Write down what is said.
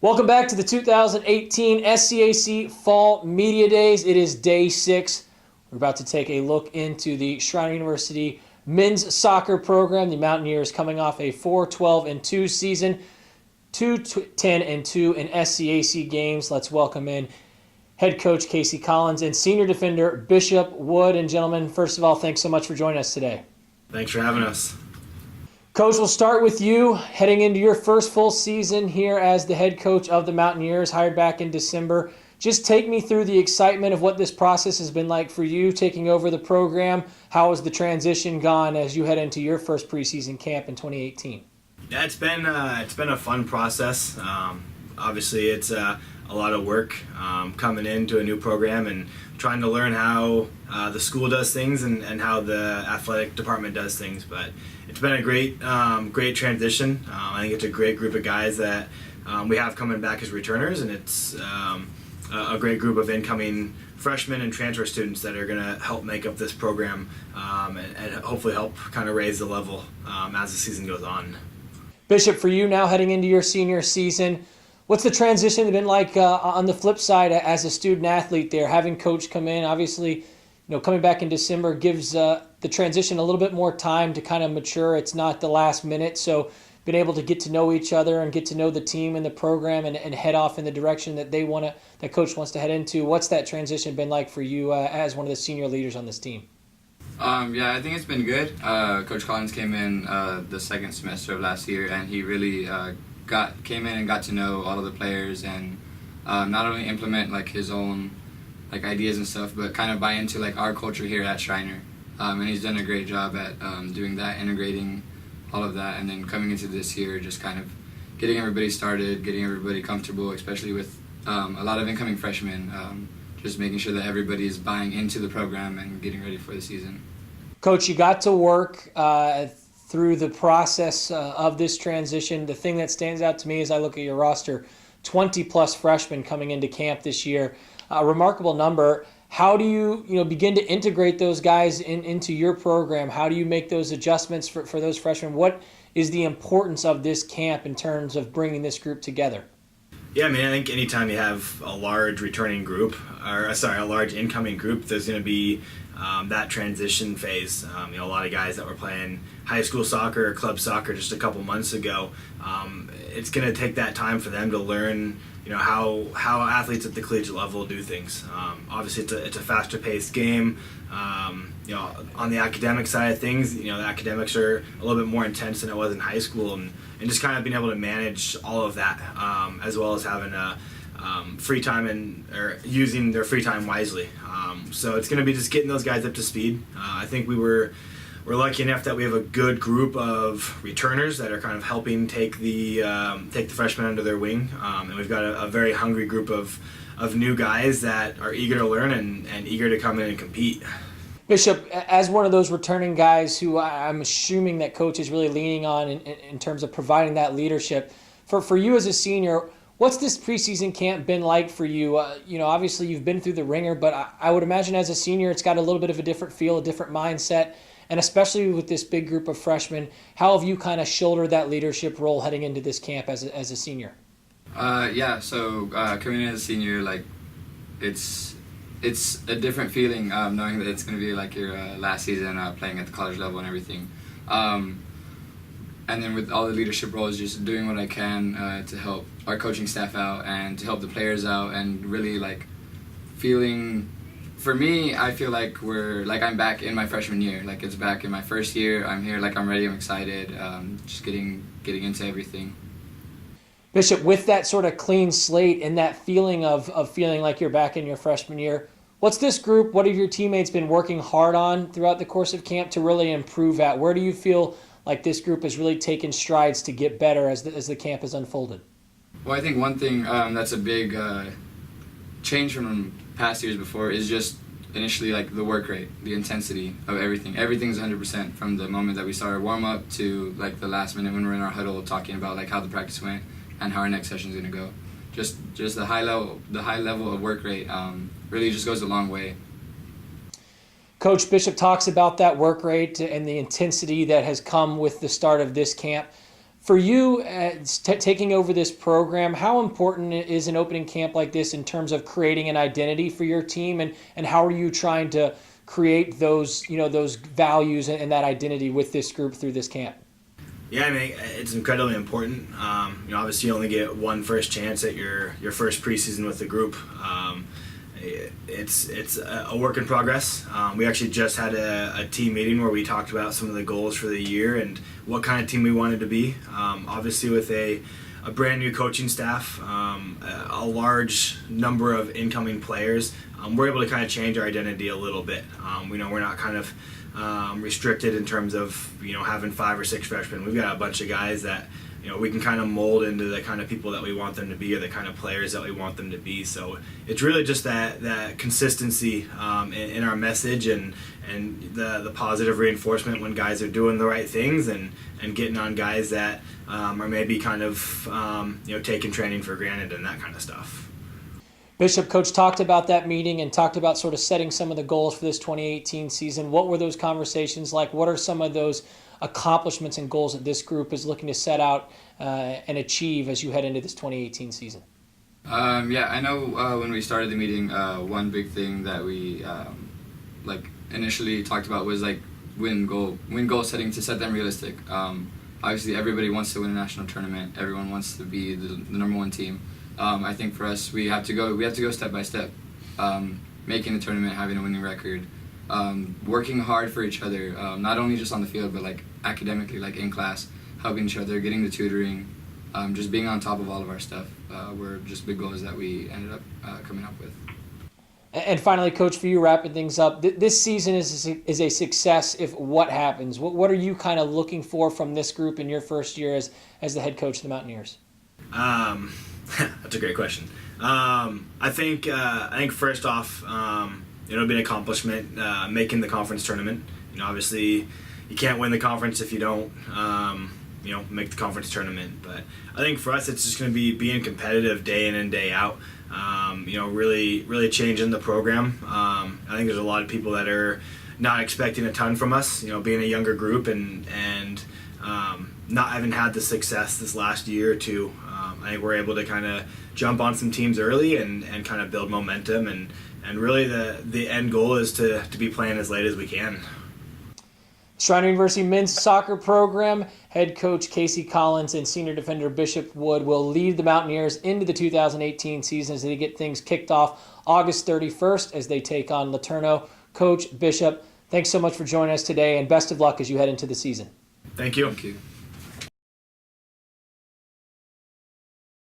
Welcome back to the 2018 SCAC Fall Media Days. It is day 6. We're about to take a look into the Schreiner University men's soccer program. The Mountaineers coming off a 4-12-2 season, 2-10-2 in SCAC games. Let's welcome in head coach Casey Collins and senior defender Bishop Wood. And gentlemen, first of all, thanks so much for joining us today. Thanks for having us. Coach, we'll start with you. Heading into your first full season here as the head coach of the Mountaineers, hired back in December. Just take me through the excitement of what this process has been like for you taking over the program. How has the transition gone as you head into your first preseason camp in 2018? Yeah, it's been a fun process. Obviously, it's a lot of work coming into a new program and trying to learn how the school does things and how the athletic department does things. But it's been a great transition. I think it's a great group of guys that we have coming back as returners, and it's a great group of incoming freshmen and transfer students that are going to help make up this program and hopefully help kind of raise the level as the season goes on. Bishop, for you now heading into your senior season, what's the transition been like on the flip side as a student athlete there, having coach come in? Obviously, coming back in December gives the transition a little bit more time to kind of mature. It's not the last minute, so been able to get to know each other and get to know the team and the program and head off in the direction that that coach wants to head into. What's that transition been like for you as one of the senior leaders on this team? Yeah, I think it's been good. Coach Collins came in the second semester of last year, and he really came in and got to know all of the players and not only implement his own ideas and stuff, but kind of buy into our culture here at Schreiner. And he's done a great job at doing that, integrating all of that, and then coming into this year, just kind of getting everybody started, getting everybody comfortable, especially with a lot of incoming freshmen. Just making sure that everybody is buying into the program and getting ready for the season. Coach, you got to work through the process of this transition. The thing that stands out to me as I look at your roster, 20-plus freshmen coming into camp this year, a remarkable number. How do you begin to integrate those guys into your program? How do you make those adjustments for those freshmen? What is the importance of this camp in terms of bringing this group together? Yeah, I think anytime you have a large returning group, a large incoming group, there's going to be that transition phase. A lot of guys that were playing high school soccer or club soccer just a couple months ago, it's going to take that time for them to learn how athletes at the collegiate level do things. Obviously, it's a faster paced game. On the academic side of things, the academics are a little bit more intense than it was in high school, and just kind of being able to manage all of that, as well as having free time or using their free time wisely. So it's going to be just getting those guys up to speed. I think we're lucky enough that we have a good group of returners that are kind of helping take the freshmen under their wing, and we've got a very hungry group of new guys that are eager to learn and eager to come in and compete. Bishop, as one of those returning guys who I'm assuming that coach is really leaning on in terms of providing that leadership, for you as a senior, what's this preseason camp been like for you? Obviously you've been through the ringer, but I would imagine as a senior it's got a little bit of a different feel, a different mindset, and especially with this big group of freshmen, how have you kind of shouldered that leadership role heading into this camp as a senior? So coming in as a senior, it's a different feeling knowing that it's going to be your last season playing at the college level and everything. And then with all the leadership roles, just doing what I can to help our coaching staff out and to help the players out, and really feeling, for me, I feel I'm back in my freshman year. It's back in my first year. I'm here, I'm ready, I'm excited, just getting into everything. Bishop, with that sort of clean slate and that feeling of feeling like you're back in your freshman year, what's this group, what have your teammates been working hard on throughout the course of camp to really improve at? Where do you feel like this group has really taken strides to get better as the camp has unfolded? Well, I think one thing that's a big change from past years before is just initially the work rate, the intensity of everything. Everything's 100% from the moment that we started warm-up to the last minute when we're in our huddle talking about how the practice went and how our next session is going to go. Just the high level of work rate really just goes a long way. Coach, Bishop talks about that work rate and the intensity that has come with the start of this camp. For you, taking over this program, how important is an opening camp like this in terms of creating an identity for your team, and how are you trying to create those values and that identity with this group through this camp? Yeah, I mean, it's incredibly important. Obviously you only get one first chance at your first preseason with the group. It's a work in progress. We actually just had a team meeting where we talked about some of the goals for the year and what kind of team we wanted to be. Obviously with a brand new coaching staff, a large number of incoming players, we're able to kind of change our identity a little bit. We're not kind of restricted in terms of having 5 or 6 freshmen. We've got a bunch of guys that we can kind of mold into the kind of people that we want them to be, or the kind of players that we want them to be. So it's really just that consistency in our message and the positive reinforcement when guys are doing the right things, and getting on guys that are maybe kind of taking training for granted and that kind of stuff. Bishop, Coach talked about that meeting and talked about sort of setting some of the goals for this 2018 season. What were those conversations like? What are some of those accomplishments and goals that this group is looking to set out and achieve as you head into this 2018 season? I know when we started the meeting, one big thing that we initially talked about was win goal setting, to set them realistic. Obviously, everybody wants to win a national tournament. Everyone wants to be the number one team. I think for us, we have to go step by step, making the tournament, having a winning record, working hard for each other, not only just on the field, but academically, in class, helping each other, getting the tutoring, just being on top of all of our stuff. Were just big goals that we ended up coming up with. And finally, Coach, for you, wrapping things up, this season is a success if what happens? What are you kind of looking for from this group in your first year as the head coach of the Mountaineers? That's a great question. I think first off, it'll be an accomplishment making the conference tournament. Obviously, you can't win the conference if you don't make the conference tournament. But I think for us, it's just going to be being competitive day in and day out. Really changing the program. I think there's a lot of people that are not expecting a ton from us. Being a younger group and not having had the success this last year or two. I think we're able to kind of jump on some teams early and kind of build momentum, and really the end goal is to be playing as late as we can. Schreiner University men's soccer program head coach Casey Collins and senior defender Bishop Wood will lead the Mountaineers into the 2018 season as they get things kicked off August 31st as they take on Laterno. Coach, Bishop, thanks so much for joining us today, and best of luck as you head into the season. Thank you. Thank you.